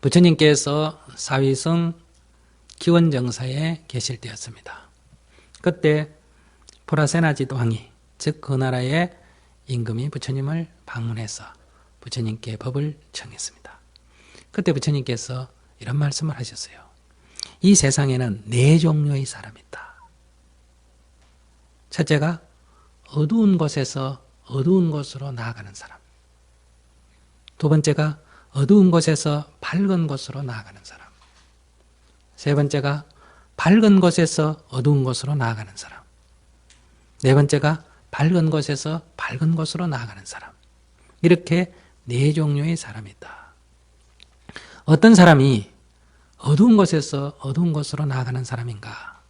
부처님께서 사위성 기원정사에 계실 때였습니다. 그때 포라세나지도 왕이, 즉 그 나라의 임금이 부처님을 방문해서 부처님께 법을 청했습니다. 그때 부처님께서 이런 말씀을 하셨어요. 이 세상에는 네 종류의 사람이 있다. 첫째가 어두운 곳에서 어두운 곳으로 나아가는 사람. 두 번째가 어두운 곳에서 밝은 곳으로 나아가는 사람. 세 번째가 밝은 곳에서 어두운 곳으로 나아가는 사람. 네 번째가 밝은 곳에서 밝은 곳으로 나아가는 사람. 이렇게 네 종류의 사람이 있다. 어떤 사람이 어두운 곳에서 어두운 곳으로 나아가는 사람인가?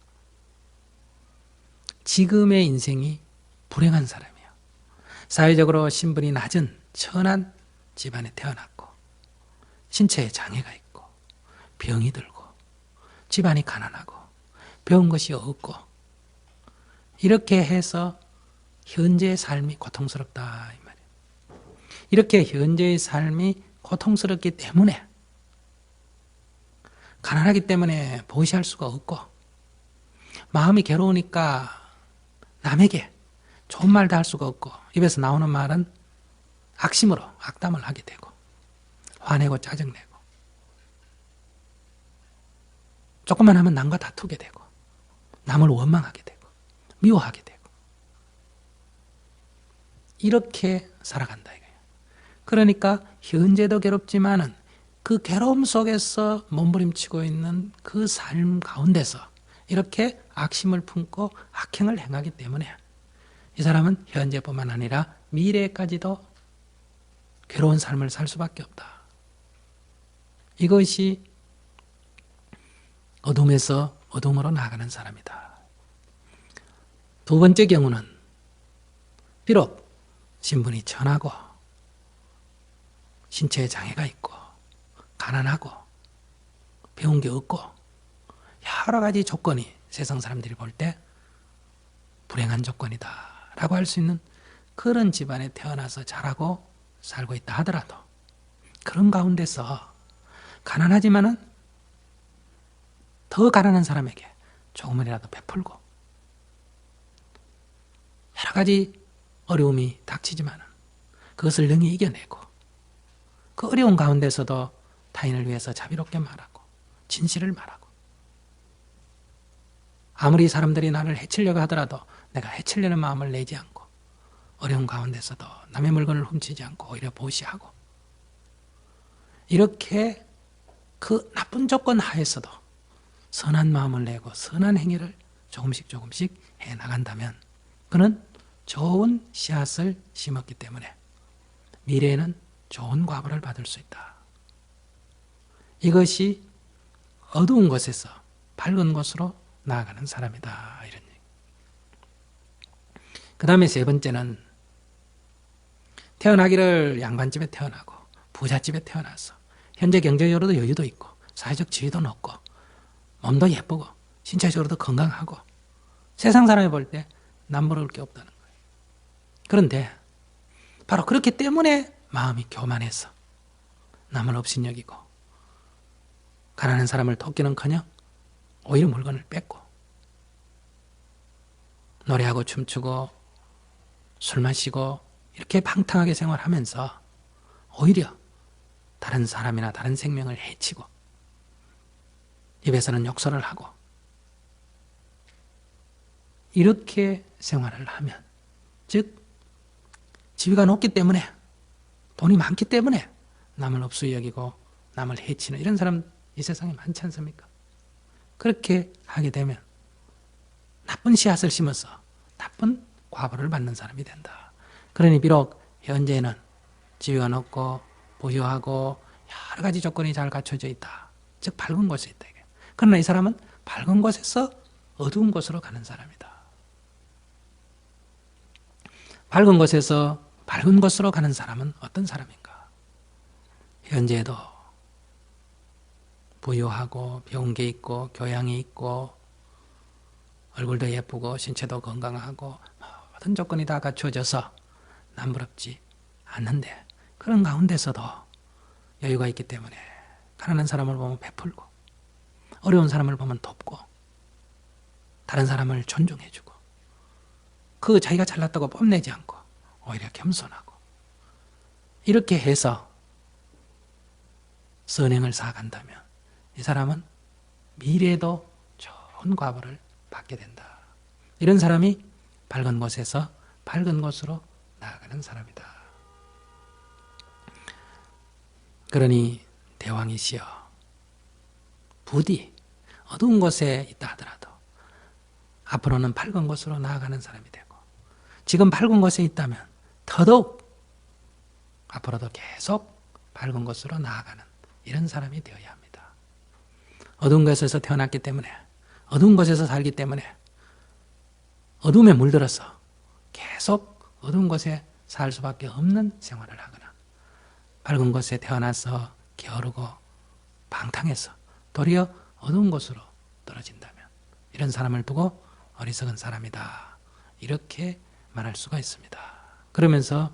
지금의 인생이 불행한 사람이에요. 사회적으로 신분이 낮은 천한 집안에 태어났고 신체에 장애가 있고 병이 들고 집안이 가난하고 배운 것이 없고 이렇게 해서 현재의 삶이 고통스럽다 이 말이에요. 이렇게 현재의 삶이 고통스럽기 때문에 가난하기 때문에 보시할 수가 없고 마음이 괴로우니까 남에게 좋은 말도 할 수가 없고 입에서 나오는 말은 악심으로 악담을 하게 되고 화내고 짜증내고 조금만 하면 남과 다투게 되고 남을 원망하게 되고 미워하게 되고 이렇게 살아간다 이거예요. 그러니까 현재도 괴롭지만은 그 괴로움 속에서 몸부림치고 있는 그 삶 가운데서 이렇게 악심을 품고 악행을 행하기 때문에 이 사람은 현재뿐만 아니라 미래까지도 괴로운 삶을 살 수밖에 없다. 이것이 어둠에서 어둠으로 나아가는 사람이다. 두 번째 경우는 비록 신분이 천하고 신체에 장애가 있고 가난하고 배운 게 없고 여러 가지 조건이 세상 사람들이 볼 때 불행한 조건이다 라고 할 수 있는 그런 집안에 태어나서 자라고 살고 있다 하더라도 그런 가운데서 가난하지만은 더 가난한 사람에게 조금이라도 베풀고 여러 가지 어려움이 닥치지만은 그것을 능히 이겨내고 그 어려운 가운데서도 타인을 위해서 자비롭게 말하고 진실을 말하고 아무리 사람들이 나를 해치려고 하더라도 내가 해치려는 마음을 내지 않고 어려운 가운데서도 남의 물건을 훔치지 않고 오히려 보시하고 이렇게 그 나쁜 조건 하에서도 선한 마음을 내고 선한 행위를 조금씩 해나간다면 그는 좋은 씨앗을 심었기 때문에 미래에는 좋은 과보를 받을 수 있다. 이것이 어두운 곳에서 밝은 곳으로 나아가는 사람이다. 이런 얘기. 그 다음에 세 번째는 태어나기를 양반집에 태어나고 부잣집에 태어나서 현재 경제적으로도 여유도 있고 사회적 지위도 높고 몸도 예쁘고 신체적으로도 건강하고 세상 사람이 볼 때 남부러울 게 없다는 거예요. 그런데 바로 그렇기 때문에 마음이 교만해서 남을 업신여기고 가난한 사람을 돕기는커녕 오히려 물건을 뺏고 노래하고 춤추고 술 마시고 이렇게 방탕하게 생활하면서 오히려 다른 사람이나 다른 생명을 해치고 입에서는 욕설을 하고 이렇게 생활을 하면 즉 지위가 높기 때문에 돈이 많기 때문에 남을 업수히 여기고 남을 해치는 이런 사람 이 세상에 많지 않습니까? 그렇게 하게 되면 나쁜 씨앗을 심어서 나쁜 과보를 받는 사람이 된다. 그러니 비록 현재는 지위가 높고 부유하고 여러 가지 조건이 잘 갖춰져 있다. 즉 밝은 곳에 있다. 그러나 이 사람은 밝은 곳에서 어두운 곳으로 가는 사람이다. 밝은 곳에서 밝은 곳으로 가는 사람은 어떤 사람인가? 현재에도 부유하고 배운 게 있고 교양이 있고 얼굴도 예쁘고 신체도 건강하고 모든 조건이 다 갖춰져서 남부럽지 않는데 그런 가운데서도 여유가 있기 때문에 가난한 사람을 보면 베풀고, 어려운 사람을 보면 돕고, 다른 사람을 존중해주고, 그 자기가 잘났다고 뽐내지 않고 오히려 겸손하고, 이렇게 해서 선행을 쌓아간다면 이 사람은 미래에도 좋은 과보를 받게 된다. 이런 사람이 밝은 곳에서 밝은 곳으로 나아가는 사람이다. 그러니 대왕이시여, 부디 어두운 곳에 있다 하더라도 앞으로는 밝은 곳으로 나아가는 사람이 되고, 지금 밝은 곳에 있다면 더더욱 앞으로도 계속 밝은 곳으로 나아가는 이런 사람이 되어야 합니다. 어두운 곳에서 태어났기 때문에, 어두운 곳에서 살기 때문에 어둠에 물들어서 계속 어두운 곳에 살 수밖에 없는 생활을 하거나, 밝은 곳에 태어나서 게으르고 방탕해서 도리어 어두운 곳으로 떨어진다면 이런 사람을 두고 어리석은 사람이다, 이렇게 말할 수가 있습니다. 그러면서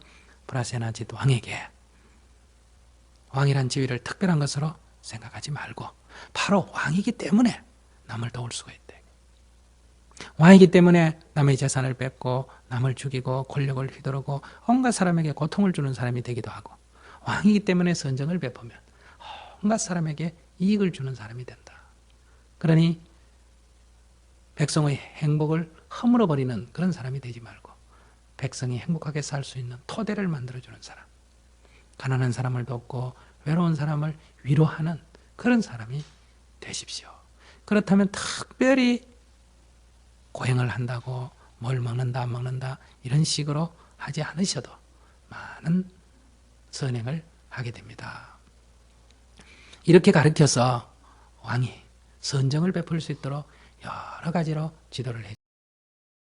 브라세나짓 왕에게 왕이란 지위를 특별한 것으로 생각하지 말고 바로 왕이기 때문에 남을 도울 수가 있다. 왕이기 때문에 남의 재산을 뺏고 남을 죽이고 권력을 휘두르고 온갖 사람에게 고통을 주는 사람이 되기도 하고, 왕이기 때문에 선정을 베푸면 온갖 사람에게 이익을 주는 사람이 된다. 그러니 백성의 행복을 허물어버리는 그런 사람이 되지 말고 백성이 행복하게 살 수 있는 토대를 만들어주는 사람, 가난한 사람을 돕고 외로운 사람을 위로하는 그런 사람이 되십시오. 그렇다면 특별히 고행을 한다고 뭘 먹는다 안 먹는다 이런 식으로 하지 않으셔도 많은 선행을 하게 됩니다. 이렇게 가르쳐서 왕이 선정을 베풀 수 있도록 여러 가지로 지도를 해